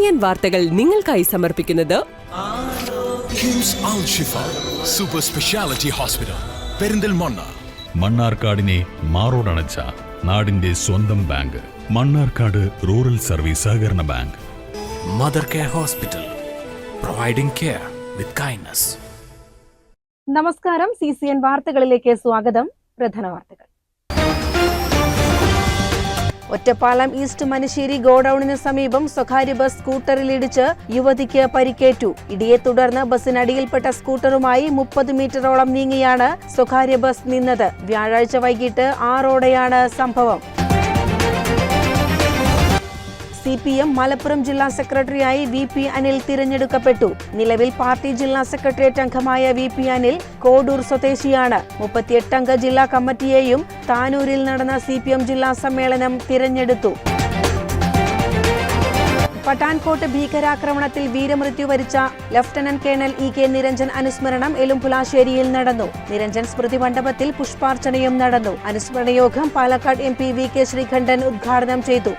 CCN വാർത്തകൾ നിങ്ങൾക്കായി സമർപ്പിക്കുന്നത് കിംസ് അൽ ഷിഫ സൂപ്പർ സ്പെഷ്യാലിറ്റി ഹോസ്പിറ്റൽ പെരിന്തൽമണ്ണ. മണ്ണാർക്കാടിനെ മാറോടണച്ച നാടിന്റെ സ്വന്തം ബാങ്ക് മണ്ണാർക്കാട് റൂറൽ സർവീസ് സഹകരണ bank. Mother care hospital, providing care with kindness. നമസ്കാരം, CCN വാർത്തകളിലേക്ക് സ്വാഗതം. പ്രധാന വാർത്തകൾ. ഒറ്റപ്പാലം ഈസ്റ്റ് മനശ്ശേരി ഗോഡൌണിന് സമീപം സ്വകാര്യ ബസ് സ്കൂട്ടറിലിടിച്ച് യുവതിക്ക് പരിക്കേറ്റു. ഇടിയെ തുടർന്ന് ബസ്സിനടിയിൽപ്പെട്ട സ്കൂട്ടറുമായി 30 മീറ്ററോളം നീങ്ങിയാണ് സ്വകാര്യ ബസ് നിന്നത്. വ്യാഴാഴ്ച വൈകിട്ട് 6ഓടെയാണ് സംഭവം. CPM മലപ്പുറം ജില്ലാ സെക്രട്ടറിയായി VP അനിൽ തിരഞ്ഞെടുക്കപ്പെട്ടു. നിലവിൽ പാർട്ടി ജില്ലാ സെക്രട്ടേറിയറ്റ് അംഗമായ VP അനിൽ കോഡൂർ സ്വദേശിയാണ്. 38 അംഗ ജില്ലാ കമ്മിറ്റിയെയും താനൂരിൽ നടന്ന CPM ജില്ലാ സമ്മേളനം തിരഞ്ഞെടുത്തു. പട്ടാൻകോട്ട് ഭീകരാക്രമണത്തിൽ വീരമൃത്യു വരിച്ച ലഫ്റ്റനന്റ് കേണൽ EK നിരഞ്ജൻ അനുസ്മരണം എലുംപുലാശ്ശേരിയിൽ നടന്നു. നിരഞ്ജൻ സ്മൃതി മണ്ഡപത്തിൽ പുഷ്പാർച്ചനയും നടന്നു. അനുസ്മരണ യോഗം പാലക്കാട് MP VK ശ്രീകണ്ഠൻ ഉദ്ഘാടനം ചെയ്തു.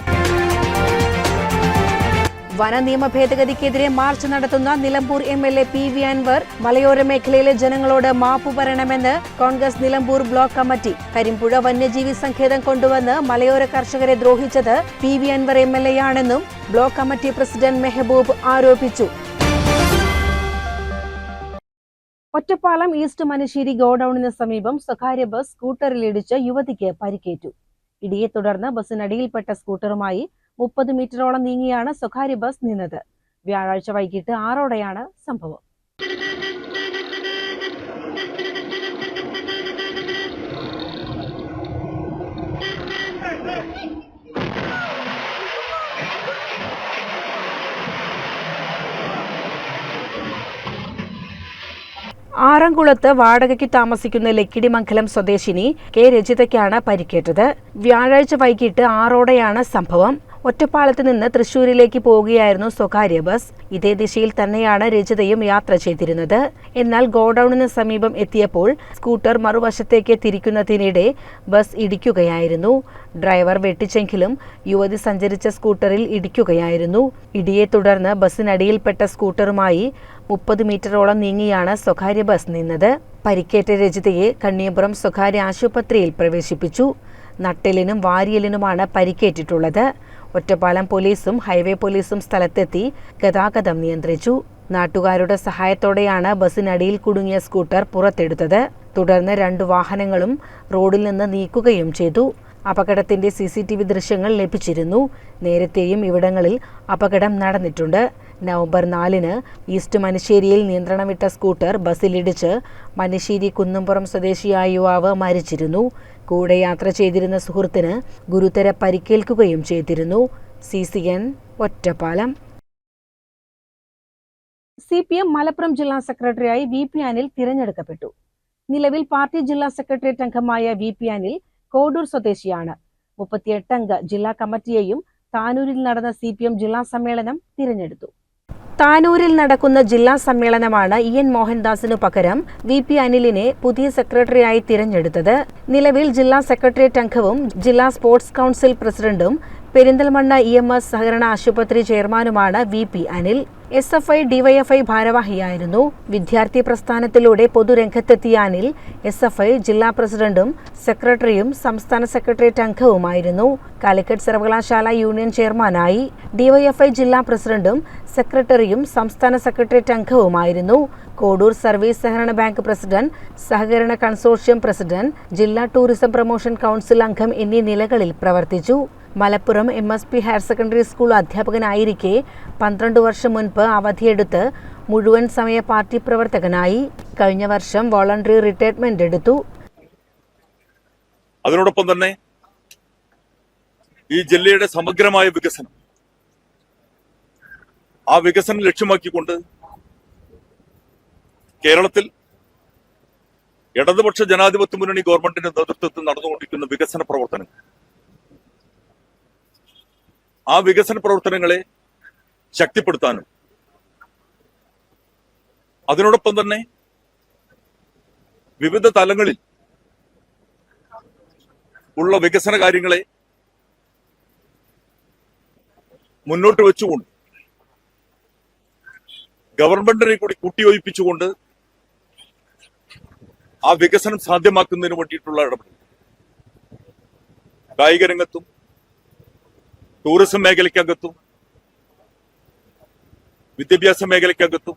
വനനിയമ ഭേദഗതിക്കെതിരെ മാർച്ച് നടത്തുന്ന നിലമ്പൂർ MLA PV അൻവർ മലയോര മേഖലയിലെ ജനങ്ങളോട് മാപ്പു പറയണമെന്ന് കോൺഗ്രസ് നിലമ്പൂർ ബ്ലോക്ക് കമ്മിറ്റി. കരിമ്പുഴ വന്യജീവി സങ്കേതം കൊണ്ടുവന്ന് മലയോര കർഷകരെ ദ്രോഹിച്ചത് PV അൻവർ MLA ആണെന്നും ബ്ലോക്ക് കമ്മിറ്റി പ്രസിഡന്റ് മെഹബൂബ് ആരോപിച്ചു. ഒറ്റപ്പാലം ഈസ്റ്റ് മനശ്ശേരി ഗോഡൌണിന് സമീപം സ്വകാര്യ ബസ് സ്കൂട്ടറിലിടിച്ച് യുവതിക്ക് പരിക്കേറ്റു. ഇടിയെ തുടർന്ന് ബസ്സിനടിയിൽപ്പെട്ട സ്കൂട്ടറുമായി 30 മീറ്ററോളം നീങ്ങിയാണ് സ്വകാര്യ ബസ് നിന്നത്. വ്യാഴാഴ്ച വൈകിട്ട് 6ഓടെയാണ് സംഭവം. ആറംകുളത്ത് വാടകയ്ക്ക് താമസിക്കുന്ന ലക്കിടിമംഗലം സ്വദേശിനി K രജിതയ്ക്കാണ് പരിക്കേറ്റത്. വ്യാഴാഴ്ച വൈകിട്ട് 6ഓടെയാണ് സംഭവം. ഒറ്റപ്പാലത്ത് നിന്ന് തൃശൂരിലേക്ക് പോവുകയായിരുന്നു സ്വകാര്യ ബസ്. ഇതേ ദിശയിൽ തന്നെയാണ് രജിതയും യാത്ര ചെയ്തിരുന്നത്. എന്നാൽ ഗോഡൌണിന് സമീപം എത്തിയപ്പോൾ സ്കൂട്ടർ മറുവശത്തേക്ക് തിരിക്കുന്നതിനിടെ ബസ് ഇടിക്കുകയായിരുന്നു. ഡ്രൈവർ വെട്ടിച്ചെങ്കിലും യുവതി സഞ്ചരിച്ച സ്കൂട്ടറിൽ ഇടിക്കുകയായിരുന്നു. ഇടിയെ തുടർന്ന് ബസ്സിനടിയിൽപ്പെട്ട സ്കൂട്ടറുമായി 30 മീറ്ററോളം നീങ്ങിയാണ് സ്വകാര്യ ബസ് നിന്നത്. പരിക്കേറ്റ രജിതയെ കണ്ണിയപുരം സ്വകാര്യ ആശുപത്രിയിൽ പ്രവേശിപ്പിച്ചു. നട്ടെല്ലിനും വാരിയലിനുമാണ് പരിക്കേറ്റിട്ടുള്ളത്. ഒറ്റപ്പാലം പോലീസും ഹൈവേ പോലീസും സ്ഥലത്തെത്തി ഗതാഗതം നിയന്ത്രിച്ചു. നാട്ടുകാരുടെ സഹായത്തോടെയാണ് ബസ്സിനടിയിൽ കുടുങ്ങിയ സ്കൂട്ടർ പുറത്തെടുത്തത്. തുടർന്ന് 2 വാഹനങ്ങളും റോഡിൽ നിന്ന് നീക്കുകയും ചെയ്തു. അപകടത്തിന്റെ CCTV ദൃശ്യങ്ങൾ ലഭിച്ചിരുന്നു. നേരത്തെയും ഇവിടങ്ങളിൽ അപകടം നടന്നിട്ടുണ്ട്. നവംബർ 4-ന് ഈസ്റ്റ് മനശ്ശേരിയിൽ നിയന്ത്രണം വിട്ട സ്കൂട്ടർ ബസ്സിലിടിച്ച് മനശ്ശേരി കുന്നംപുറം സ്വദേശിയായ യുവാവ് മരിച്ചിരുന്നു. കൂടെ യാത്ര ചെയ്തിരുന്ന സുഹൃത്തിന് ഗുരുതര പരിക്കേൽക്കുകയും ചെയ്തിരുന്നു. CCN ഒറ്റപ്പാലം. CPM മലപ്പുറം ജില്ലാ സെക്രട്ടറിയായി VP അനിൽ തിരഞ്ഞെടുക്കപ്പെട്ടു. നിലവിൽ പാർട്ടി ജില്ലാ സെക്രട്ടേറിയറ്റ് അംഗമായ VP അനിൽ കോഡൂർ സ്വദേശിയാണ്. 38 അംഗ ജില്ലാ കമ്മിറ്റിയെയും താനൂരിൽ നടന്ന CPM ജില്ലാ സമ്മേളനം തിരഞ്ഞെടുത്തു. താനൂരിൽ നടക്കുന്ന ജില്ലാ സമ്മേളനമാണ് EN മോഹൻദാസിനു പകരം VP അനിലിനെ പുതിയ സെക്രട്ടറിയായി തിരഞ്ഞെടുത്തത്. നിലവിൽ ജില്ലാ സെക്രട്ടേറിയറ്റ് അംഗവും ജില്ലാ സ്പോർട്സ് കൗൺസിൽ പ്രസിഡന്റും പെരിന്തൽമണ്ണ EMS സഹകരണ ആശുപത്രി ചെയർമാനുമാണ് VP അനിൽ. SFI DYFI ഭാരവാഹിയായിരുന്നു. വിദ്യാർത്ഥി പ്രസ്ഥാനത്തിലൂടെ പൊതുരംഗത്തെത്തിയ അനിൽ SFI ജില്ലാ പ്രസിഡന്റും സെക്രട്ടറിയും സംസ്ഥാന സെക്രട്ടേറിയറ്റ് അംഗവുമായിരുന്നു. കാലിക്കറ്റ് സർവകലാശാല യൂണിയൻ ചെയർമാനായി. DYFI ജില്ലാ പ്രസിഡന്റും സെക്രട്ടറിയും സംസ്ഥാന സെക്രട്ടേറിയറ്റ് അംഗവുമായിരുന്നു. കോഡൂർ സർവീസ് സഹകരണ ബാങ്ക് പ്രസിഡന്റ്, സഹകരണ കൺസോർഷ്യം പ്രസിഡന്റ്, ജില്ലാ ടൂറിസം പ്രൊമോഷൻ കൗൺസിൽ അംഗം എന്നീ നിലകളിൽ പ്രവർത്തിച്ചു. Malappuram MSP higher secondary school അധ്യാപകനായിരിക്കെ 12 വർഷം മുൻപ് അവധിയെടുത്ത് മുഴുവൻ സമയ പാർട്ടി പ്രവർത്തകനായി. കഴിഞ്ഞ വർഷം വോളണ്ടറി റിട്ടയർമെന്റ് എടുത്തു. അതിനോടൊപ്പം തന്നെ ഈ ജില്ലയുടെ സമഗ്രമായ വികസനം, ആ വികസനം ലക്ഷ്യമാക്കിക്കൊണ്ട് കേരളത്തിൽ ഇടതുപക്ഷ ജനാധിപത്യ മുന്നണി ഗവൺമെന്റിന്റെ നേതൃത്വത്തിൽ നടന്നുകൊണ്ടിരിക്കുന്ന വികസന പ്രവർത്തനങ്ങൾ, ആ വികസന പ്രവർത്തനങ്ങളെ ശക്തിപ്പെടുത്താനും അതിനോടൊപ്പം തന്നെ വിവിധ തലങ്ങളിൽ ഉള്ള വികസന കാര്യങ്ങളെ മുന്നോട്ട് വെച്ചുകൊണ്ട് ഗവൺമെന്റിനെ കൂടി കൂട്ടിയോജിപ്പിച്ചുകൊണ്ട് ആ വികസനം സാധ്യമാക്കുന്നതിന് വേണ്ടിയിട്ടുള്ള ഇടപെടൽ കായിക രംഗത്തും ടൂറിസം മേഖലയ്ക്കകത്തും വിദ്യാഭ്യാസ മേഖലയ്ക്കകത്തും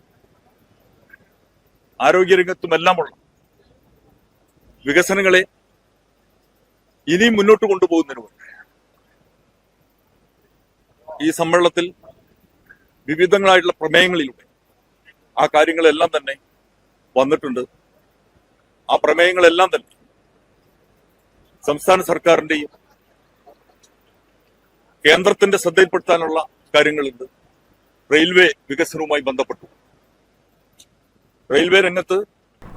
ആരോഗ്യരംഗത്തുമെല്ലാമുള്ള വികസനങ്ങളെ ഇനിയും മുന്നോട്ട് കൊണ്ടുപോകുന്നതിന് വേണ്ടി ഈ സമ്മേളനത്തിൽ വിവിധങ്ങളായിട്ടുള്ള പ്രമേയങ്ങളിലൂടെ ആ കാര്യങ്ങളെല്ലാം തന്നെ വന്നിട്ടുണ്ട്. ആ പ്രമേയങ്ങളെല്ലാം തന്നെ സംസ്ഥാന സർക്കാരിന്റെയും കേന്ദ്രത്തിന്റെ ശ്രദ്ധയിൽപ്പെടുത്താനുള്ള കാര്യങ്ങളുണ്ട്. റെയിൽവേ വികസനവുമായി ബന്ധപ്പെട്ടു റെയിൽവേ രംഗത്ത്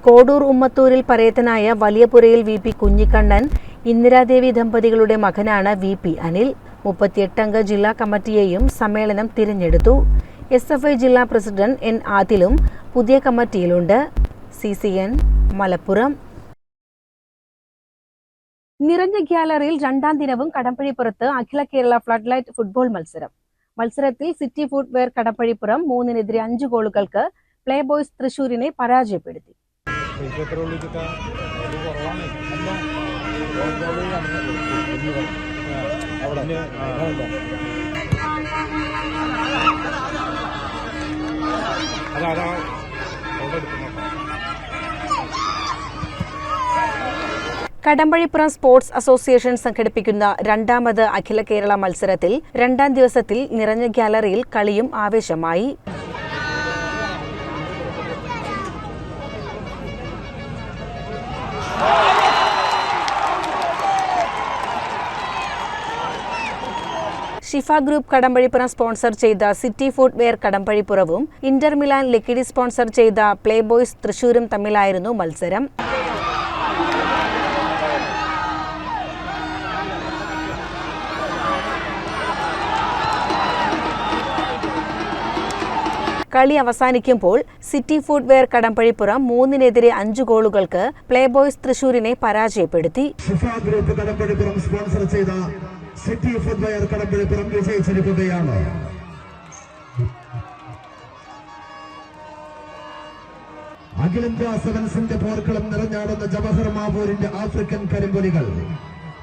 കോഡൂർ ഉമ്മത്തൂരിൽ പരേതനായ വലിയപുരയിൽ VP കുഞ്ഞിക്കണ്ണൻ ഇന്ദിരാദേവി ദമ്പതികളുടെ മകനാണ് VP അനിൽ. 38-അംഗ ജില്ലാ കമ്മിറ്റിയെയും സമ്മേളനം തിരഞ്ഞെടുത്തു. SFI ജില്ലാ പ്രസിഡന്റ് N ആദിലും പുതിയ കമ്മിറ്റിയിലുണ്ട്. CCN മലപ്പുറം. നിറഞ്ഞ ഗ്യാലറിയിൽ 2ാം ദിനവും കടമ്പഴിപ്പുറത്ത് അഖില കേരള ഫ്ലഡ് ലൈറ്റ് ഫുട്ബോൾ മത്സരത്തിൽ സിറ്റി ഫുട്വെയർ കടമ്പഴിപ്പുറം 3-നെതിരെ 5 ഗോളുകൾക്ക് പ്ലേ ബോയ്സ് തൃശൂരിനെ പരാജയപ്പെടുത്തി. കടമ്പഴിപ്പുറം സ്പോർട്സ് അസോസിയേഷൻ സംഘടിപ്പിക്കുന്ന 2ാമത് അഖില കേരള മത്സരത്തിൽ 2ാം ദിവസത്തിൽ നിറഞ്ഞ ഗ്യാലറിയിൽ കളിയും ആവേശമായി. ഷിഫ ഗ്രൂപ്പ് കടമ്പഴിപ്പുറം സ്പോൺസർ ചെയ്ത സിറ്റി ഫുട്വെയർ കടമ്പഴിപ്പുറവും ഇന്റർ മിലാൻ ലക്കിടി സ്പോൺസർ ചെയ്ത പ്ലേ ബോയ്സ് തൃശൂരും തമ്മിലായിരുന്നു മത്സരം. കളി അവസാനിക്കുമ്പോൾ സിറ്റി ഫുട്വെയർ കടമ്പഴിപ്പുറം 3-നെതിരെ 5 ഗോളുകൾക്ക് പ്ലേ ബോയ്സ് തൃശൂരിനെ പരാജയപ്പെടുത്തി. ഷിഫ ഗ്രൂപ്പ് കടമ്പഴിപ്പുറം സ്പോൺസർ ചെയ്ത സിറ്റി ഫുട്വെയർ കടമ്പഴിപ്പുറം വിജയിച്ചിരിക്കുകയാണ്. അഖിലേന്ത്യാ സെവൻസിന്റെ പോർക്കളം നിറഞ്ഞാടുന്ന ജവഹർ മാവൂരിന്റെ ആഫ്രിക്കൻ കരിമ്പൊലികൾ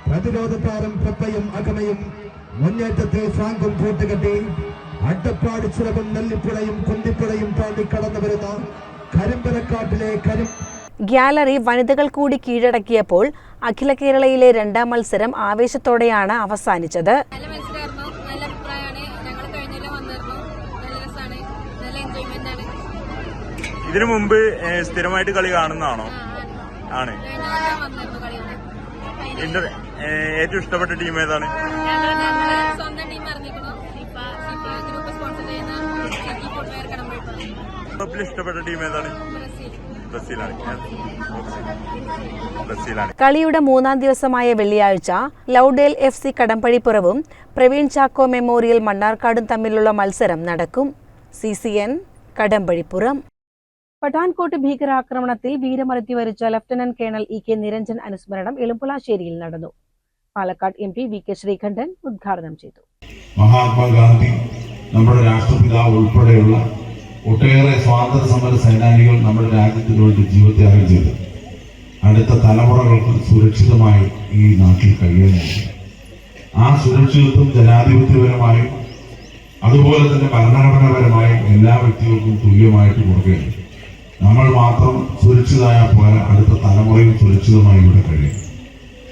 പ്രതിരോധ താരം പെപ്പയും അകമയും മുന്നേറ്റത്തിൽ ഫ്രാങ്കും കൂട്ടുകെട്ടി അട്ടപ്പാടി ചുരവും നെല്ലിപ്പുഴയും കുന്തിപ്പുഴയും താണ്ടി കടന്നു വരുന്ന കരിമ്പനക്കാട്ടിലെ ഗ്യാലറി വനിതകൾ കൂടി കീഴടക്കിയപ്പോൾ അഖില കേരളയിലെ 2ാം മത്സരം ആവേശത്തോടെയാണ് അവസാനിച്ചത്. ഇതിനു മുമ്പ് സ്ഥിരമായിട്ട് കളി കാണുന്നതാണോ? ആണ്. ഏറ്റവും ഇഷ്ടപ്പെട്ട ടീം ഏതാണ്? ഇഷ്ടപ്പെട്ട ടീം ഏതാണ്? കളിയുടെ 3ാം ദിവസമായ വെള്ളിയാഴ്ച ലൗഡേൽ FC കടമ്പഴിപ്പുറവും പ്രവീൺ ചാക്കോ മെമ്മോറിയൽ മണ്ണാർക്കാടും തമ്മിലുള്ള മത്സരം നടക്കും. CCN കടമ്പഴിപ്പുറം. പഠാൻകോട്ട് ഭീകരാക്രമണത്തിൽ വീരമൃത്യു വരിച്ച ലഫ്റ്റനന്റ് കേണൽ EK നിരഞ്ജൻ അനുസ്മരണം എളുമ്പുളശ്ശേരിയിൽ നടന്നു. പാലക്കാട് MP VK ശ്രീകണ്ഠൻ ഉദ്ഘാടനം ചെയ്തു. മഹാത്മാഗാന്ധി, നമ്മുടെ രാഷ്ട്രപിതാവ് ഉൾപ്പെടെയുള്ള ഒട്ടേറെ സ്വാതന്ത്ര്യ സമര സേനാനികൾ നമ്മുടെ രാജ്യത്തിന് വേണ്ടി ജീവത്യാഗം ചെയ്തു. അടുത്ത തലമുറകൾക്ക് സുരക്ഷിതമായി ഈ നാട്ടിൽ കഴിയാനുണ്ട്. ആ സുരക്ഷിതത്വം ജനാധിപത്യപരമായും അതുപോലെ തന്നെ ഭരണഘടനാപരമായും എല്ലാ വ്യക്തികൾക്കും തുല്യമായിട്ട് കൊടുക്കുകയാണ്. നമ്മൾ മാത്രം സുരക്ഷിതമായ പോലെ അടുത്ത തലമുറയും സുരക്ഷിതമായി ഇവിടെ കഴിയും.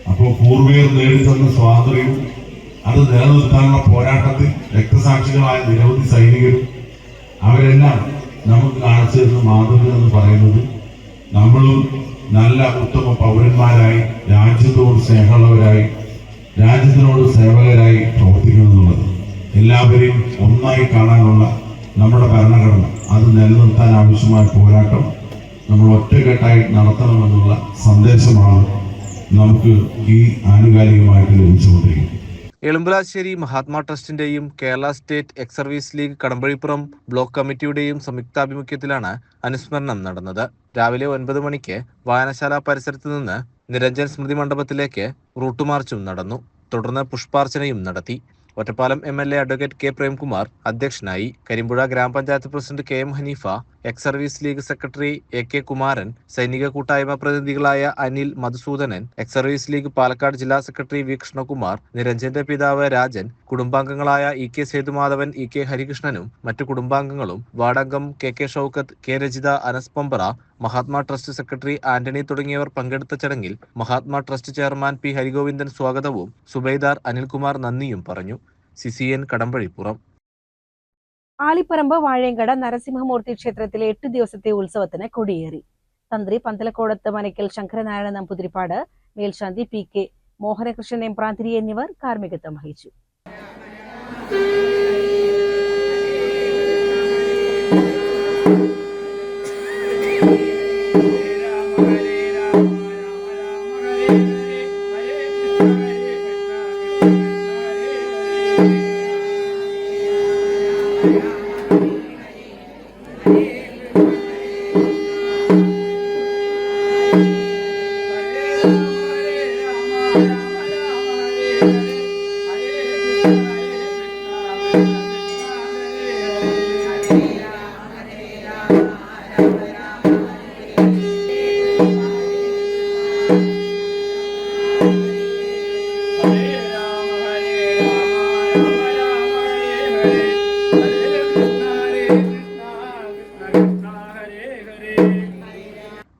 അപ്പോൾ പൂർവികർ നേടിത്തന്ന സ്വാതന്ത്ര്യവും അത് നിലനിർത്താനുള്ള പോരാട്ടത്തിൽ രക്തസാക്ഷികളായ നിരവധി സൈനികരും അവരെല്ലാം നമുക്ക് കാണിച്ചു തരുന്ന മാതൃക എന്ന് പറയുന്നത് നമ്മളും നല്ല ഉത്തമ പൗരന്മാരായി രാജ്യത്തോട് സ്നേഹമുള്ളവരായി രാജ്യത്തിനോട് സേവകരായി പ്രവർത്തിക്കണമെന്നുള്ളത്, എല്ലാവരെയും ഒന്നായി കാണാനുള്ള നമ്മുടെ ഭരണഘടന അത് നിലനിർത്താൻ ആവശ്യമായ പോരാട്ടം നമ്മൾ ഒറ്റക്കെട്ടായി നടത്തണമെന്നുള്ള സന്ദേശമാണ് നമുക്ക് ഈ ആനുകാലികമായിട്ട് ലഭിച്ചുകൊണ്ടിരിക്കുന്നത്. എളുമ്പുളശ്ശേരി മഹാത്മാ ട്രസ്റ്റിന്റെയും Kerala state ex service league Kadambazhipuram block കമ്മിറ്റിയുടെയും സംയുക്താഭിമുഖ്യത്തിലാണ് അനുസ്മരണം നടന്നത്. രാവിലെ 9 മണിക്ക് വായനശാല പരിസരത്ത് നിന്ന് നിരഞ്ജൻ സ്മൃതി മണ്ഡപത്തിലേക്ക് റൂട്ട് മാർച്ചും നടന്നു. തുടർന്ന് പുഷ്പാർച്ചനയും നടത്തി. Ottapalam MLA advocate K. Premkumar അധ്യക്ഷനായി. Karimpuzha Gramapanchayat president KM Hanifa, ex service league secretary AK Kumaran, സൈനിക കൂട്ടായ്മ പ്രതിനിധികളായ Anil, Madhusoodanan, ex service league Palakkad ജില്ലാ സെക്രട്ടറി V. കൃഷ്ണകുമാർ, നിരഞ്ജന്റെ പിതാവ് രാജൻ, കുടുംബാംഗങ്ങളായ EK സേതുമാധവൻ, EK ഹരികൃഷ്ണനും മറ്റു കുടുംബാംഗങ്ങളും, വാർഡംഗം KK Shoukath, K. Rajitha, Anas പമ്പറ, Mahatma trust secretary Antony തുടങ്ങിയവർ പങ്കെടുത്ത ചടങ്ങിൽ Mahatma trust chairman P. Harigovindan സ്വാഗതവും സുബൈദാർ അനിൽകുമാർ നന്ദിയും പറഞ്ഞു. CCN കടമ്പഴിപ്പുറം. ആലിപ്പറമ്പ് വാഴയങ്കട നരസിംഹമൂർത്തി ക്ഷേത്രത്തിലെ 8 ദിവസത്തെ ഉത്സവത്തിന് കൊടിയേറി. തന്ത്രി പന്തലക്കോടത്ത് മനക്കൽ ശങ്കരനാരായണ നമ്പൂതിരിപ്പാട്, മേൽശാന്തി PK മോഹനകൃഷ്ണൻ എമ്പ്രാന്തിരി എന്നിവർ കാർമ്മികത്വം വഹിച്ചു.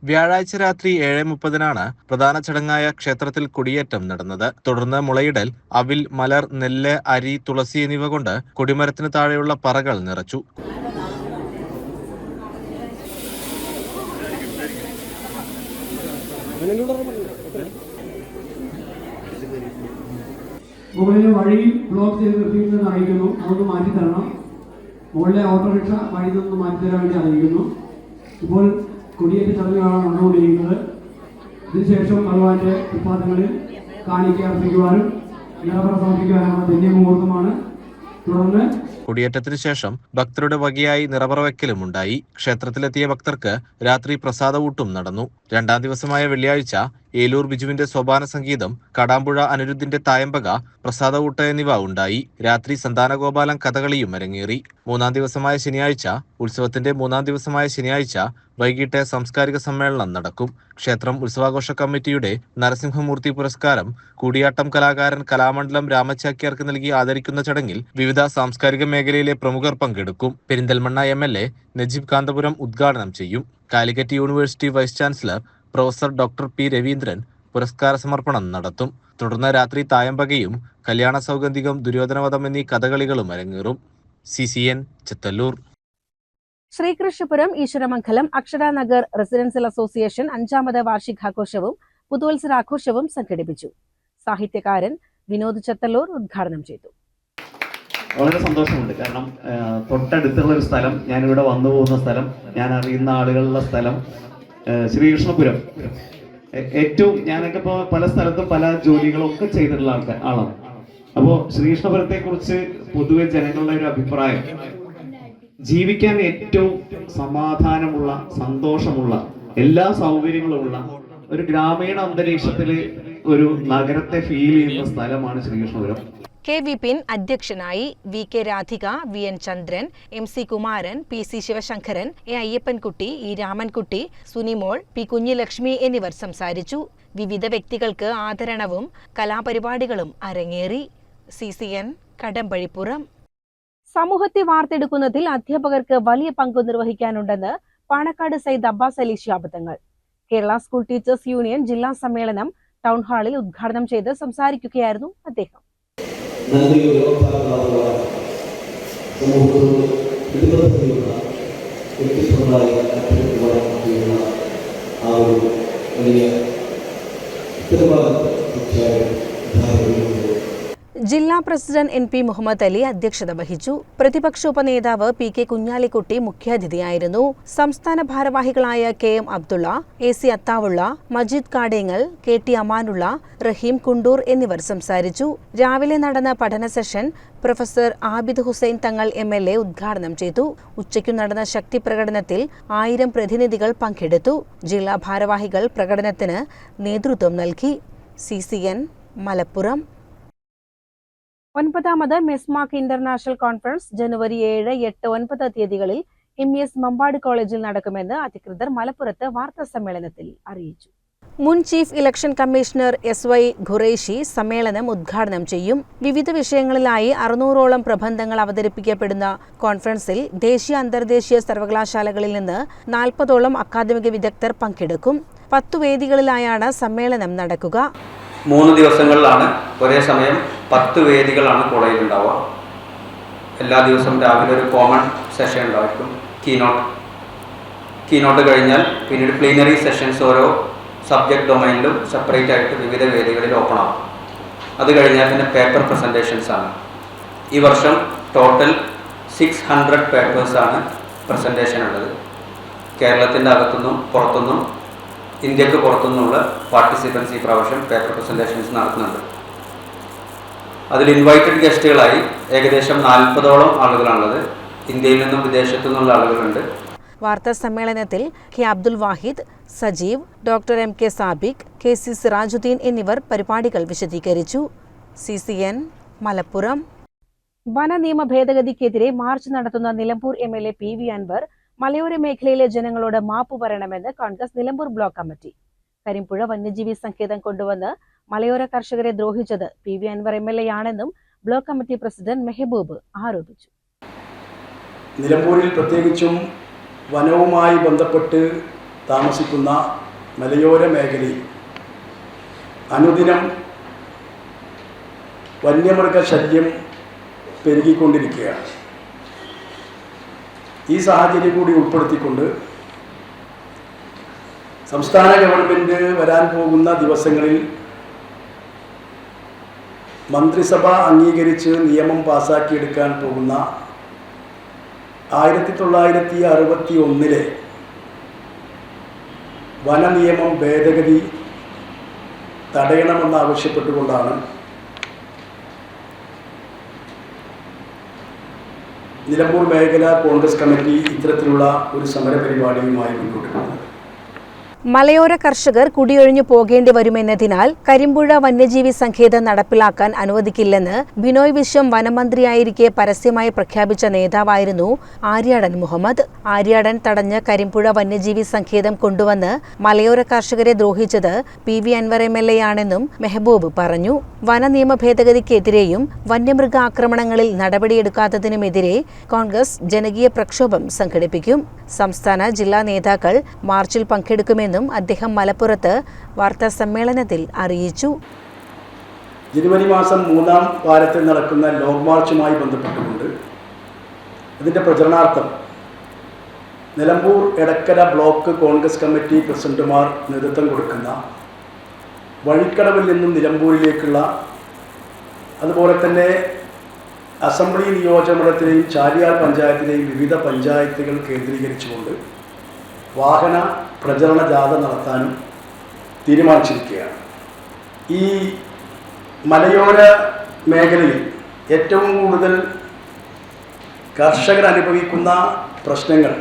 വ്യാഴാഴ്ച രാത്രി 7:30 പ്രധാന ചടങ്ങായ ക്ഷേത്രത്തിൽ കൊടിയേറ്റം നടന്നത്. തുടർന്ന് മുളയിടൽ, അവിൽ, മലർ, നെല്ല്, അരി, തുളസി എന്നിവ കൊണ്ട് കൊടിമരത്തിന് താഴെയുള്ള പറകൾ നിറച്ചു. മുകളിലെ വഴി ബ്ലോക്ക് ചെയ്ത് നിർത്തിയിട്ടുണ്ടെന്ന് അറിയിക്കുന്നു. അതൊന്ന് മാറ്റി തരണം. മുകളിലെ ഓട്ടോറിക്ഷ വഴി നിന്ന് മാറ്റി തരാൻ വേണ്ടി അറിയിക്കുന്നു. ഇപ്പോൾ കൊടിയേറ്റ ചടങ്ങുകളാണ് നടന്നുകൊണ്ടിരിക്കുന്നത്. ഇതിനുശേഷം ഭഗവാന്റെ ഉപാധങ്ങളിൽ കാണിക്ക അർപ്പിക്കുവാനും നിറപറ സമർപ്പിക്കുവാനുള്ള ധന്യമുഹൂർത്തമാണ്. തുടർന്ന് കൊടിയേറ്റത്തിന് ശേഷം ഭക്തരുടെ വകയായി നിറപറ വയ്ക്കലും ഉണ്ടായി. ക്ഷേത്രത്തിലെത്തിയ ഭക്തർക്ക് രാത്രി പ്രസാദവൂട്ടും നടന്നു. 2ാം ദിവസമായ വെള്ളിയാഴ്ച ഏലൂർ ബിജുവിന്റെ സോപാന സംഗീതം, കാടാമ്പുഴ അനിരുദ്ധിന്റെ തായമ്പക, പ്രസാദവൂട്ട് എന്നിവ ഉണ്ടായി. രാത്രി സന്താനഗോപാലം കഥകളിയും അരങ്ങേറി. 3ാം ദിവസമായ ശനിയാഴ്ച ഉത്സവത്തിന്റെ 3ാം ദിവസമായ ശനിയാഴ്ച വൈകിട്ട് സാംസ്കാരിക സമ്മേളനം നടക്കും. ക്ഷേത്രം ഉത്സവാഘോഷ കമ്മിറ്റിയുടെ നരസിംഹമൂർത്തി പുരസ്കാരം കൂടിയാട്ടം കലാകാരൻ കലാമണ്ഡലം രാമചാക്യാർക്ക് നൽകി ആദരിക്കുന്ന ചടങ്ങിൽ വിവിധ സാംസ്കാരിക മേഖലയിലെ പ്രമുഖർ പങ്കെടുക്കും. പെരിന്തൽമണ്ണ MLA നജീബ് കാന്തപുരം ഉദ്ഘാടനം ചെയ്യും. Calicut university vice chancellor professor doctor P. Raveendran പുരസ്കാര സമർപ്പണം നടത്തും. തുടർന്ന് രാത്രി തായമ്പകയും കല്യാണ സൗഗന്ധികം, ദുര്യോധനവധം എന്നീ കഥകളികളും അരങ്ങേറും. CCN Chethallur. Sreekrishnapuram Eswaramangalam Aksharanagar residential association 5ാമത് വാർഷികാഘോഷവും പുതുവത്സരാഘോഷവും സംഘടിപ്പിച്ചു. സാഹിത്യകാരൻ വിനോദ് ചെത്തല്ലൂർ ഉദ്ഘാടനം ചെയ്തു. വളരെ സന്തോഷമുണ്ട്. കാരണം തൊട്ടടുത്തുള്ള ഒരു സ്ഥലം, ഞാനിവിടെ വന്നു പോകുന്ന സ്ഥലം, ഞാൻ അറിയുന്ന ആളുകളുള്ള സ്ഥലം ശ്രീകൃഷ്ണപുരം. ഏറ്റവും ഞാനൊക്കെ ഇപ്പോൾ പല സ്ഥലത്തും പല ജോലികളൊക്കെ ചെയ്തിട്ടുള്ള ആളാണ്. അപ്പോൾ ശ്രീകൃഷ്ണപുരത്തെ കുറിച്ച് പൊതുവെ ജനങ്ങളുടെ ഒരു അഭിപ്രായം, ജീവിക്കാൻ ഏറ്റവും സമാധാനമുള്ള, സന്തോഷമുള്ള, എല്ലാ സൗകര്യങ്ങളുമുള്ള ഒരു ഗ്രാമീണ അന്തരീക്ഷത്തിൽ ഒരു നഗരത്തെ ഫീൽ ചെയ്യുന്ന സ്ഥലമാണ് ശ്രീകൃഷ്ണപുരം. K. വിപിൻ അധ്യക്ഷനായി. VK Radhika, VN Chandran, MC Kumaran, PC Sivasankaran, A. Ayyappankutty, E. Ramankutty, Sunimol, P. Kunjilakshmi എന്നിവർ സംസാരിച്ചു. വിവിധ വ്യക്തികൾക്ക് ആദരണവും കലാപരിപാടികളും അരങ്ങേറി. CCN കടമ്പഴിപ്പുറം. സമൂഹത്തെ വാർത്തെടുക്കുന്നതിൽ അധ്യാപകർക്ക് വലിയ പങ്ക് നിർവഹിക്കാനുണ്ടെന്ന് Panakkad Sayyid Abbas Ali Shihab. Kerala school teachers union ജില്ലാ സമ്മേളനം ടൗൺ ഹാളിൽ ഉദ്ഘാടനം ചെയ്ത് സംസാരിക്കുകയായിരുന്നു അദ്ദേഹം. ജില്ലാ പ്രസിഡന്റ് NP മുഹമ്മദ് അലി അധ്യക്ഷത വഹിച്ചു. പ്രതിപക്ഷ ഉപനേതാവ് PK കുഞ്ഞാലിക്കുട്ടി മുഖ്യാതിഥിയായിരുന്നു. സംസ്ഥാന ഭാരവാഹികളായ KM Abdulla, AC Athaulla, Majeed Kadengal, KT Amanullah, റഹീം കുണ്ടൂർ എന്നിവർ സംസാരിച്ചു. രാവിലെ നടന്ന പഠന session professor Abid Hussain Thangal MLA ഉദ്ഘാടനം ചെയ്തു. ഉച്ചയ്ക്കു നടന്ന ശക്തി പ്രകടനത്തിൽ 1000 പ്രതിനിധികൾ പങ്കെടുത്തു. ജില്ലാ ഭാരവാഹികൾ പ്രകടനത്തിന് നേതൃത്വം നൽകി. CCN മലപ്പുറം. 9ാമത് മെസ്മാർക്ക് ഇന്റർനാഷണൽ കോൺഫറൻസ് ജനുവരി 7, 8, 9 തീയതികളിൽ MES മമ്പാട് കോളേജിൽ നടക്കുമെന്ന് അധികൃതർ മലപ്പുറത്ത് വാർത്താസമ്മേളനത്തിൽ അറിയിച്ചു. മുൻ chief election commissioner SY Qureshi സമ്മേളനം ഉദ്ഘാടനം ചെയ്യും. വിവിധ വിഷയങ്ങളിലായി 600ഓളം പ്രബന്ധങ്ങൾ അവതരിപ്പിക്കപ്പെടുന്ന കോൺഫറൻസിൽ ദേശീയ അന്തർദേശീയ സർവകലാശാലകളിൽ നിന്ന് 40ഓളം അക്കാദമിക വിദഗ്ധർ പങ്കെടുക്കും. 10 വേദികളിലായാണ് സമ്മേളനം നടക്കുക. 3 ദിവസങ്ങളിലാണ് ഒരേ സമയം 10 വേദികളാണ് കോളേജിൽ ഉണ്ടാവുക. എല്ലാ ദിവസവും രാവിലെ ഒരു കോമൺ സെഷൻ ഉണ്ടായിരിക്കും. കീനോട്ട് കഴിഞ്ഞാൽ പിന്നീട് പ്ലീനറി സെഷൻസ് ഓരോ സബ്ജക്ട് ഡൊമൈനിലും സെപ്പറേറ്റ് ആയിട്ട് വിവിധ വേദികളിൽ ഓപ്പൺ ആവും. അത് കഴിഞ്ഞാൽ പിന്നെ പേപ്പർ പ്രസൻറ്റേഷൻസ് ആണ്. ഈ വർഷം ടോട്ടൽ 600 പേപ്പേഴ്സാണ് പ്രസൻറ്റേഷൻ ഉള്ളത്. കേരളത്തിൻ്റെ അകത്തുനിന്നും പുറത്തുനിന്നും ഇന്ത്യക്ക് പുറത്തുനിന്നുള്ള പാർട്ടിസിപ്പൻസ് ഈ പ്രാവശ്യം പേപ്പർ പ്രസൻറ്റേഷൻസ് നടത്തുന്നുണ്ട്. അതിൽ ഇൻവൈറ്റഡ് ഗസ്റ്റുകളായി ഏകദേശം 40ഓളം ആളുകളാണുള്ളത്. ഇന്ത്യയിൽ നിന്നും വിദേശത്തു നിന്നുള്ള ആളുകളുണ്ട്. വാർത്താ സമ്മേളനത്തിൽ K. Abdul Wahid, Sajeev, doctor MK Sabik, KC Sirajuddin എന്നിവർ പരിപാടികൾ വിശദീകരിച്ചു. CCN മലപ്പുറം. വന നിയമ ഭേദഗതിക്കെതിരെ മാർച്ച് നടത്തുന്ന നിലമ്പൂർ MLA PV അൻവർ മലയോര മേഖലയിലെ ജനങ്ങളോട് മാപ്പ് പറയണമെന്ന് കോൺഗ്രസ് നിലമ്പൂർ ബ്ലോക്ക് കമ്മിറ്റി. കരിമ്പുഴ വന്യജീവി സങ്കേതം കൊണ്ടുവന്ന് മലയോര കർഷകരെ ദ്രോഹിച്ചത് PV അൻവർ MLA ആണെന്നും ബ്ലോക്ക് കമ്മിറ്റി പ്രസിഡന്റ് മെഹബൂബ് ആരോപിച്ചു. നിലമ്പൂരിൽ പ്രത്യേകിച്ചും വനവുമായി ബന്ധപ്പെട്ട് താമസിക്കുന്ന മലയോര മേഖലയിൽ അനുദിനം വന്യമൃഗശല്യം പെരുകിക്കൊണ്ടിരിക്കുകയാണ്. ഈ സാഹചര്യം കൂടി ഉൾപ്പെടുത്തിക്കൊണ്ട് സംസ്ഥാന ഗവൺമെൻറ് വരാൻ പോകുന്ന ദിവസങ്ങളിൽ മന്ത്രിസഭ അംഗീകരിച്ച് നിയമം പാസാക്കിയെടുക്കാൻ പോകുന്ന 1961 വനനിയമം ഭേദഗതി തടയണമെന്നാവശ്യപ്പെട്ടുകൊണ്ടാണ് നിലമ്പൂർ മേഖലാ കോൺഗ്രസ് കമ്മിറ്റി ഇത്തരത്തിലുള്ള ഒരു സമരപരിപാടിയുമായി മുന്നോട്ട് പോകുന്നത്. മലയോര കർഷകർ കുടിയൊഴിഞ്ഞു പോകേണ്ടി വരുമെന്നതിനാൽ കരിമ്പുഴ വന്യജീവി സങ്കേതം നടപ്പിലാക്കാൻ അനുവദിക്കില്ലെന്ന് ബിനോയ് വിശ്വം വനമന്ത്രിയായിരിക്കെ പരസ്യമായി പ്രഖ്യാപിച്ച നേതാവായിരുന്നു ആര്യാടൻ മുഹമ്മദ്. ആര്യാടൻ തടഞ്ഞ് കരിമ്പുഴ വന്യജീവി സങ്കേതം കൊണ്ടുവന്ന് മലയോര കർഷകരെ ദ്രോഹിച്ചത് PV അൻവർ MLA ആണെന്നും മെഹബൂബ് പറഞ്ഞു. വനനിയമ ഭേദഗതിക്കെതിരെയും വന്യമൃഗ ആക്രമണങ്ങളിൽ നടപടിയെടുക്കാത്തതിനുമെതിരെ കോൺഗ്രസ് ജനകീയ പ്രക്ഷോഭം സംഘടിപ്പിക്കും. സംസ്ഥാന ജില്ലാ നേതാക്കൾ മാർച്ചിൽ പങ്കെടുക്കുമെന്നും അദ്ദേഹം മലപ്പുറത്ത് വാർത്താ സമ്മേളനത്തിൽ അറിയിച്ചു. ജനുവരി മാസം 3-ാം വാരത്തിൽ നടക്കുന്ന ലോങ് മാർച്ചുമായി ബന്ധപ്പെട്ടുകൊണ്ട് ഇതിൻ്റെ പ്രചരണാർത്ഥം നിലമ്പൂർ എടക്കര ബ്ലോക്ക് കോൺഗ്രസ് കമ്മിറ്റി പ്രസിഡന്റുമാർ നേതൃത്വം കൊടുക്കുന്ന വഴിക്കടവിൽ നിന്നും നിലമ്പൂരിലേക്കുള്ള, അതുപോലെ തന്നെ അസംബ്ലി നിയോജകമണ്ഡലത്തിലെയും ചാലിയാർ പഞ്ചായത്തിലെയും വിവിധ പഞ്ചായത്തുകൾ കേന്ദ്രീകരിച്ചുകൊണ്ട് വാഹന പ്രചരണ ജാഥ നടത്താനും തീരുമാനിച്ചിരിക്കുകയാണ്. ഈ മലയോര മേഖലയിൽ ഏറ്റവും കൂടുതൽ കർഷകർ അനുഭവിക്കുന്ന പ്രശ്നങ്ങൾ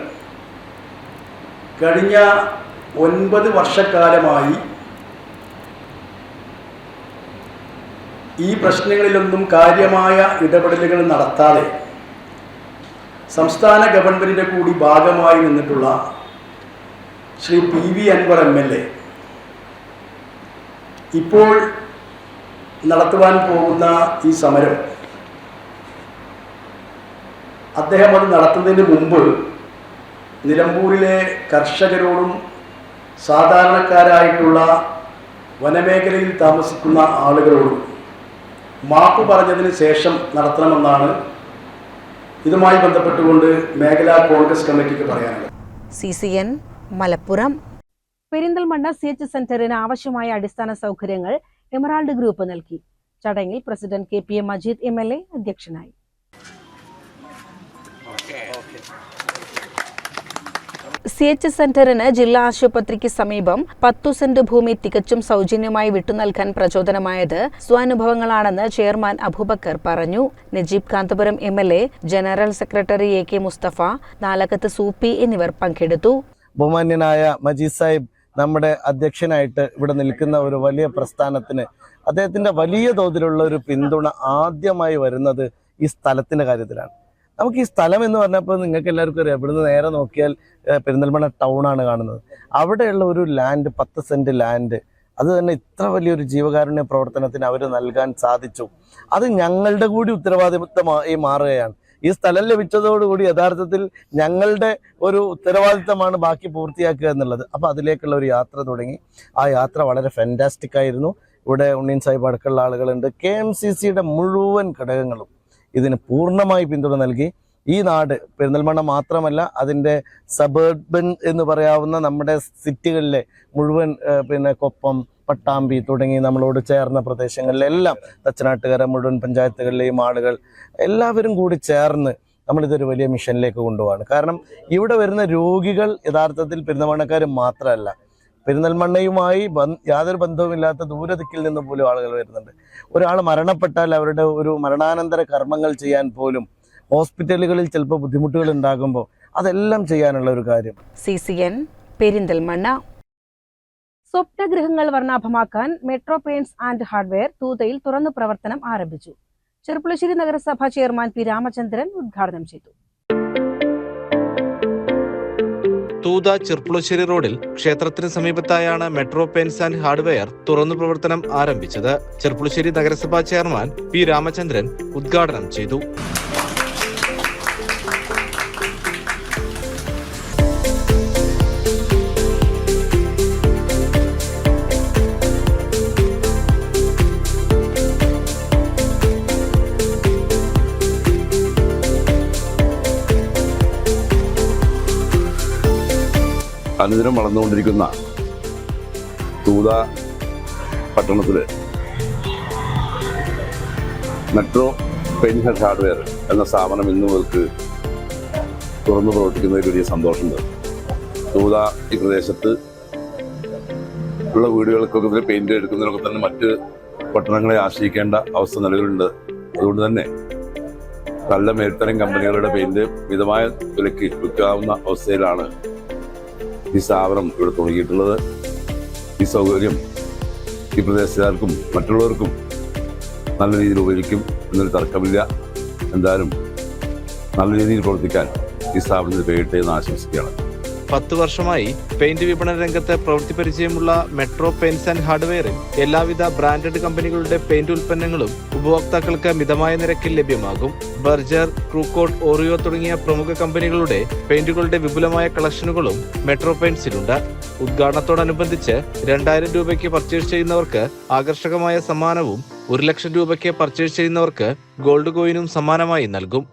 കഴിഞ്ഞ 9 വർഷക്കാലമായി ഈ പ്രശ്നങ്ങളിലൊന്നും കാര്യമായ ഇടപെടലുകൾ നടത്താതെ സംസ്ഥാന ഗവൺമെൻറ്റിൻ്റെ കൂടി ഭാഗമായി നിന്നിട്ടുള്ള ശ്രീ PV അൻവർ MLA ഇപ്പോൾ നടത്തുവാൻ പോകുന്ന ഈ സമരം അദ്ദേഹം അത് നടത്തുന്നതിന് മുമ്പ് നിലമ്പൂരിലെ കർഷകരോടും സാധാരണക്കാരായിട്ടുള്ള വനമേഖലയിൽ താമസിക്കുന്ന ആളുകളോടും മാപ്പ് പറഞ്ഞതിന് ശേഷം നടത്തണമെന്നാണ് ഇതുമായി ബന്ധപ്പെട്ടുകൊണ്ട് മേഖലാ കോൺഗ്രസ് കമ്മിറ്റിക്ക് പറയാനുള്ളത്. CCN മലപ്പുറം. പെരിന്തൽമണ്ണ CH സെന്ററിന് ആവശ്യമായ അടിസ്ഥാന സൗകര്യങ്ങൾ എമറാൾഡ് ഗ്രൂപ്പ് നൽകി. ചടങ്ങിൽ പ്രസിഡന്റ് KPM മജീദ് MLA അധ്യക്ഷനായി. CH സെന്ററിന് ജില്ലാ ആശുപത്രിക്ക് സമീപം 10 സെന്റ് ഭൂമി തികച്ചും സൗജന്യമായി വിട്ടുനൽകാൻ പ്രചോദനമായത് സ്വാനുഭവങ്ങളാണെന്ന് ചെയർമാൻ അബൂബക്കർ പറഞ്ഞു. Najeeb Kanthapuram MLA, general secretary AK Musthafa, Nalakath Soopy എന്നിവർ പങ്കെടുത്തു. ബഹുമാന്യനായ മജീദ് സാഹിബ് നമ്മുടെ അധ്യക്ഷനായിട്ട് ഇവിടെ നിൽക്കുന്ന ഒരു വലിയ പ്രസ്ഥാനത്തിന് അദ്ദേഹത്തിൻ്റെ വലിയ തോതിലുള്ള ഒരു പിന്തുണ ആദ്യമായി വരുന്നത് ഈ സ്ഥലത്തിൻ്റെ കാര്യത്തിലാണ്. നമുക്ക് ഈ സ്ഥലം എന്ന് പറഞ്ഞപ്പോൾ നിങ്ങൾക്ക് എല്ലാവർക്കും അറിയാം, ഇവിടുന്ന് നേരെ നോക്കിയാൽ പെരിന്തൽമണ്ണ ടൗണാണ് കാണുന്നത്. അവിടെയുള്ള ഒരു ലാൻഡ് 10 സെൻറ്റ് ലാൻഡ്, അത് തന്നെ ഇത്ര വലിയൊരു ജീവകാരുണ്യ പ്രവർത്തനത്തിന് അവർ നൽകാൻ സാധിച്ചു. അത് ഞങ്ങളുടെ കൂടി ഉത്തരവാദിത്വമായി മാറുകയാണ്. ഈ സ്ഥലം ലഭിച്ചതോടുകൂടി യഥാർത്ഥത്തിൽ ഞങ്ങളുടെ ഒരു ഉത്തരവാദിത്തമാണ് ബാക്കി പൂർത്തിയാക്കുക എന്നുള്ളത്. അപ്പോൾ അതിലേക്കുള്ള ഒരു യാത്ര തുടങ്ങി. ആ യാത്ര വളരെ ഫാന്റാസ്റ്റിക് ആയിരുന്നു. ഇവിടെ ഉണ്ണീൻ സാഹിബ് അടക്കമുള്ള ആളുകളുണ്ട്. KMCCയുടെ മുഴുവൻ ഘടകങ്ങളും ഇതിന് പൂർണ്ണമായി പിന്തുണ നൽകി. ഈ നാട് പെരിന്തൽമണ്ണ മാത്രമല്ല, അതിൻ്റെ സബർബൻ എന്ന് പറയാവുന്ന നമ്മുടെ സിറ്റികളിലെ മുഴുവൻ കൊപ്പം, പട്ടാമ്പി തുടങ്ങി നമ്മളോട് ചേർന്ന പ്രദേശങ്ങളിലെല്ലാം തച്ചനാട്ടുകര മുഴുവൻ പഞ്ചായത്തുകളിലെയും ആളുകൾ എല്ലാവരും കൂടി ചേർന്ന് നമ്മളിതൊരു വലിയ മിഷനിലേക്ക് കൊണ്ടുപോവാണ്. കാരണം ഇവിടെ വരുന്ന രോഗികൾ യഥാർത്ഥത്തിൽ പെരിന്തൽമണ്ണക്കാർ മാത്രമല്ല, പെരിന്തൽമണ്ണയുമായി യാതൊരു ബന്ധവുമില്ലാത്ത ദൂരദിക്കിൽ നിന്ന് പോലും ആളുകൾ വരുന്നുണ്ട്. ഒരാൾ മരണപ്പെട്ടാൽ അവരുടെ ഒരു മരണാനന്തര കർമ്മങ്ങൾ ചെയ്യാൻ പോലും ഹോസ്പിറ്റലുകളിൽ ചിലപ്പോൾ ബുദ്ധിമുട്ടുകൾ ഉണ്ടാകുമ്പോൾ അതെല്ലാം ചെയ്യാനുള്ള ഒരു കാര്യം. CCN പെരിന്തൽമണ്ണ. സ്വപ്നഗൃഹങ്ങൾ വർണ്ണാഭമാക്കാൻ മെട്രോ പെയിന്റ്സ് ആൻഡ് ഹാർഡ്വെയർ തൂതയിൽ തുറന്നു പ്രവർത്തനം ആരംഭിച്ചു. ചെർപ്പുളശ്ശേരി നഗരസഭ ചെയർമാൻ P. രാമചന്ദ്രൻ ഉദ്ഘാടനം ചെയ്തു. തൂത ചെർപ്പുളശ്ശേരി റോഡിൽ ക്ഷേത്രത്തിന് സമീപത്തായാണ് മെട്രോ പെയിന്റ്സ് ആൻഡ് ഹാർഡ്വെയർ തുറന്നു പ്രവർത്തനം ആരംഭിച്ചത്. ചെർപ്പുളശ്ശേരി നഗരസഭാ ചെയർമാൻ P. രാമചന്ദ്രൻ ഉദ്ഘാടനം ചെയ്തു. അനുദിനം വളർന്നുകൊണ്ടിരിക്കുന്ന തൂത പട്ടണത്തിൽ മെട്രോ പെയിന്റ്സ് ആൻഡ് ഹാർഡ്വെയർ എന്ന സ്ഥാപനം ഇന്നു മുതൽക്ക് തുറന്നു പ്രവർത്തിക്കുന്നതിൽ വലിയ സന്തോഷമുണ്ട്. തൂത ഈ പ്രദേശത്ത് ഉള്ള വീടുകൾക്കൊക്കെ പെയിന്റ് എടുക്കുന്നതിനൊക്കെ തന്നെ മറ്റ് പട്ടണങ്ങളെ ആശ്രയിക്കേണ്ട അവസ്ഥ നിലവിലുണ്ട്. അതുകൊണ്ട് തന്നെ നല്ല മേൽത്തരം കമ്പനികളുടെ പെയിന്റ് മിതമായ വിലയ്ക്ക് വിൽക്കാവുന്ന അവസ്ഥയിലാണ് ഈ സ്ഥാപനം ഇവിടെ തുടങ്ങിയിട്ടുള്ളത്. ഈ സൗകര്യം ഈ പ്രദേശത്തുകാർക്കും മറ്റുള്ളവർക്കും നല്ല രീതിയിൽ ഉപകരിക്കും എന്നൊരു തർക്കമില്ല. എന്തായാലും നല്ല രീതിയിൽ പ്രവർത്തിക്കാൻ ഈ സ്ഥാപനത്തിൽ കഴിയട്ടെ എന്ന് ആശംസിക്കുകയാണ്. 10 വർഷമായി പെയിന്റ് വിപണന രംഗത്ത് പ്രവൃത്തി പരിചയമുള്ള മെട്രോ പെയിന്റ്സ് ആൻഡ് ഹാർഡ്വെയറിൽ എല്ലാവിധ ബ്രാൻഡഡ് കമ്പനികളുടെ പെയിന്റ് ഉൽപ്പന്നങ്ങളും ഉപഭോക്താക്കൾക്ക് മിതമായ നിരക്കിൽ ലഭ്യമാകും. ബർജർ, ക്രൂക്കോട്ട്, ഓറിയോ തുടങ്ങിയ പ്രമുഖ കമ്പനികളുടെ പെയിന്റുകളുടെ വിപുലമായ കളക്ഷനുകളും മെട്രോ പെയിന്റ്സിലുണ്ട്. ഉദ്ഘാടനത്തോടനുബന്ധിച്ച് 2000 രൂപയ്ക്ക് പർച്ചേസ് ചെയ്യുന്നവർക്ക് ആകർഷകമായ സമ്മാനവും 1 ലക്ഷം രൂപയ്ക്ക് പർച്ചേസ് ചെയ്യുന്നവർക്ക് ഗോൾഡ് കോയിനും സമ്മാനമായി നൽകും.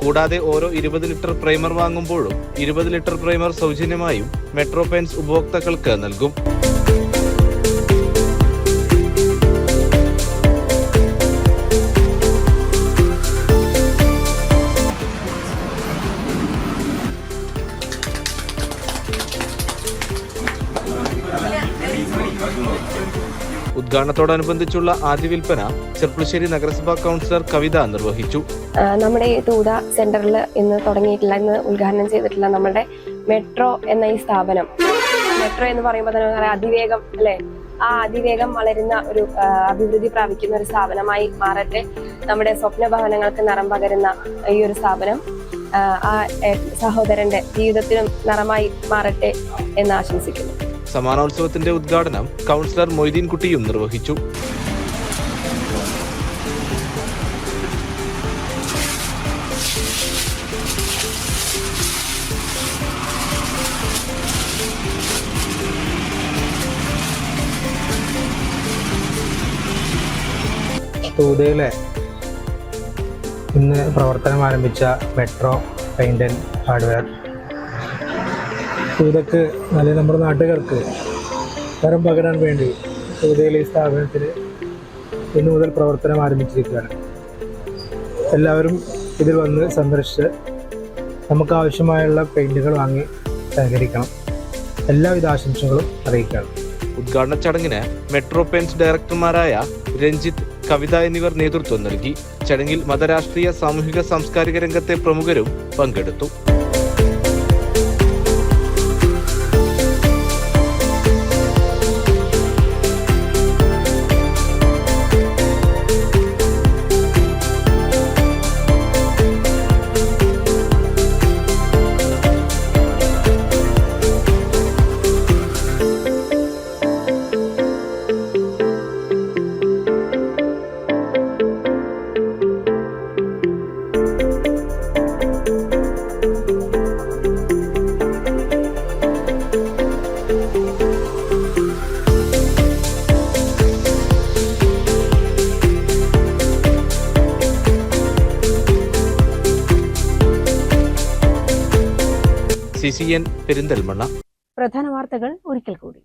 കൂടാതെ ഓരോ 20 ലിറ്റർ പ്രൈമർ വാങ്ങുമ്പോഴും 20 ലിറ്റർ പ്രൈമർ സൗജന്യമായും മെട്രോ പെയിന്റ്സ് ഉപഭോക്താക്കൾക്ക് നൽകും. ഉദ്ഘാടനത്തോടനുബന്ധിച്ചുള്ള ആദ്യ വിൽപ്പന ചെർപ്പുളശ്ശേരി നഗരസഭാ കൗൺസിലർ കവിത നിർവഹിച്ചു. നമ്മുടെ ഈ തൂത സെന്ററിൽ ഇന്ന് തുടങ്ങിയിട്ടുള്ള, ഇന്ന് ഉദ്ഘാടനം ചെയ്തിട്ടുള്ള നമ്മുടെ മെട്രോ എന്ന ഈ സ്ഥാപനം, മെട്രോ എന്ന് പറയുമ്പോൾ തന്നെ അതിവേഗം അല്ലെ, ആ അതിവേഗം വളരുന്ന ഒരു അഭിവൃദ്ധി പ്രാപിക്കുന്ന ഒരു സ്ഥാപനമായി മാറട്ടെ. നമ്മുടെ സ്വപ്ന ഭവനങ്ങൾക്ക് നിറം പകരുന്ന ഈ ഒരു സ്ഥാപനം ആ സഹോദരന്റെ ജീവിതത്തിനും നിറമായി മാറട്ടെ എന്ന് ആശംസിക്കുന്നു. സമാനോത്സവത്തിന്റെ ഉദ്ഘാടനം കൗൺസിലർ മൊയ്തീൻ കുട്ടിയും നിർവഹിച്ചു. തൂതയിലെ ഇന്ന് പ്രവർത്തനം ആരംഭിച്ച മെട്രോ പെയിന്റ് ആൻഡ് ഹാർഡ്വെയർ തൂതക്ക് അല്ലെങ്കിൽ നമ്മുടെ നാട്ടുകാർക്ക് തരം പകരാൻ വേണ്ടി തൂതയിലെ ഈ സ്ഥാപനത്തിൽ ഇന്നു മുതൽ പ്രവർത്തനം ആരംഭിച്ചിരിക്കുകയാണ്. എല്ലാവരും ഇതിൽ വന്ന് സന്ദർശിച്ച് നമുക്ക് ആവശ്യമായുള്ള പെയിന്റുകൾ വാങ്ങി സഹകരിക്കണം. എല്ലാവിധ ആശംസകളും അറിയിക്കണം. ഉദ്ഘാടന ചടങ്ങിന് മെട്രോ പെയിന്റ്സ് ഡയറക്ടർമാരായ രഞ്ജിത്ത്, കവിത എന്നിവർ നേതൃത്വം നൽകി. ചടങ്ങിൽ മതരാഷ്ട്രീയ, സാമൂഹിക, സാംസ്കാരിക രംഗത്തെ പ്രമുഖരും പങ്കെടുത്തു. CCN പെരിന്തൽമണ്ണ. പ്രധാന വാർത്തകൾ ഒരിക്കൽ കൂടി.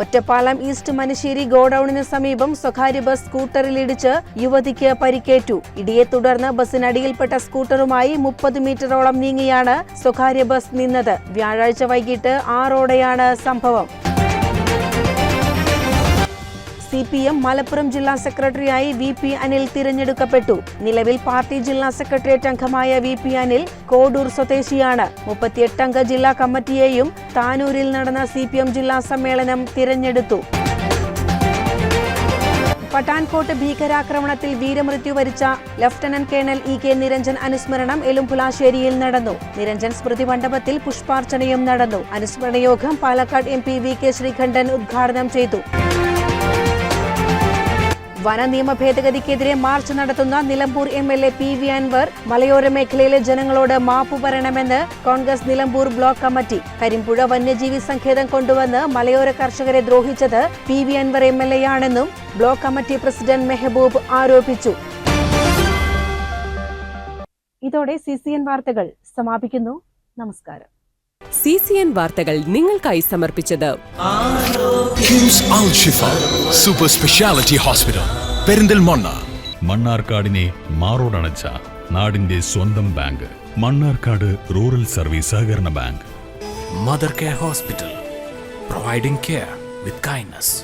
ഒറ്റപ്പാലം ഈസ്റ്റ് മനശ്ശേരി ഗോഡൌണിന് സമീപം സ്വകാര്യ ബസ് സ്കൂട്ടറിലിടിച്ച് യുവതിക്ക് പരിക്കേറ്റു. ഇടിയെ തുടർന്ന് ബസിനടിയിൽപ്പെട്ട സ്കൂട്ടറുമായി 30 മീറ്ററോളം നീങ്ങിയാണ് സ്വകാര്യ ബസ് നിന്നത്. വ്യാഴാഴ്ച വൈകിട്ട് 6ഓടെയാണ് സംഭവം. CPM മലപ്പുറം ജില്ലാ സെക്രട്ടറിയായി VP അനിൽ തിരഞ്ഞെടുക്കപ്പെട്ടു. നിലവിൽ പാർട്ടി ജില്ലാ സെക്രട്ടേറിയറ്റ് അംഗമായ VP അനിൽ കോഡൂർ സ്വദേശിയാണ്. 38 അംഗ ജില്ലാ കമ്മിറ്റിയെയും താനൂരിൽ നടന്ന CPM ജില്ലാ സമ്മേളനം തിരഞ്ഞെടുത്തു. പഠാൻകോട്ട് ഭീകരാക്രമണത്തിൽ വീരമൃത്യു വരിച്ച ലഫ്റ്റനന്റ് കേണൽ EK നിരഞ്ജൻ അനുസ്മരണം എലുംപുലാശ്ശേരിയിൽ നടന്നു. നിരഞ്ജൻ സ്മൃതി മണ്ഡപത്തിൽ പുഷ്പാർച്ചനയും നടന്നു. അനുസ്മരണ യോഗം പാലക്കാട് MP VK ശ്രീകണ്ഠൻ ഉദ്ഘാടനം ചെയ്തു. വന നിയമ ഭേദഗതിക്കെതിരെ മാർച്ച് നടത്തുന്ന നിലമ്പൂർ MLA PV അൻവർ മലയോര മേഖലയിലെ ജനങ്ങളോട് മാപ്പു പറയണമെന്ന് കോൺഗ്രസ് നിലമ്പൂർ ബ്ലോക്ക് കമ്മിറ്റി. കരിമ്പുഴ വന്യജീവി സങ്കേതം കൊണ്ടുവന്ന് മലയോര കർഷകരെ ദ്രോഹിച്ചത് PV അൻവർ MLA ആണെന്നും ബ്ലോക്ക് കമ്മിറ്റി പ്രസിഡന്റ് മെഹബൂബ് ആരോപിച്ചു. ഇതോടെ CCN വാർത്തകൾ സമാപിക്കുന്നു. നമസ്കാരം. CCN വാർത്തകൾ നിങ്ങൾക്കായി സമർപ്പിച്ചത് കിംസ് അൽ ഷിഫ സൂപ്പർ സ്പെഷ്യാലിറ്റി ഹോസ്പിറ്റൽ പെരിന്തൽമണ്ണ. മണ്ണാർക്കാടിനെ മാറോടണച്ച നാടിന്റെ സ്വന്തം ബാങ്ക്. മണ്ണാർക്കാട് റൂറൽ സർവീസ് സഹകരണ bank. Mother care hospital, providing care with kindness.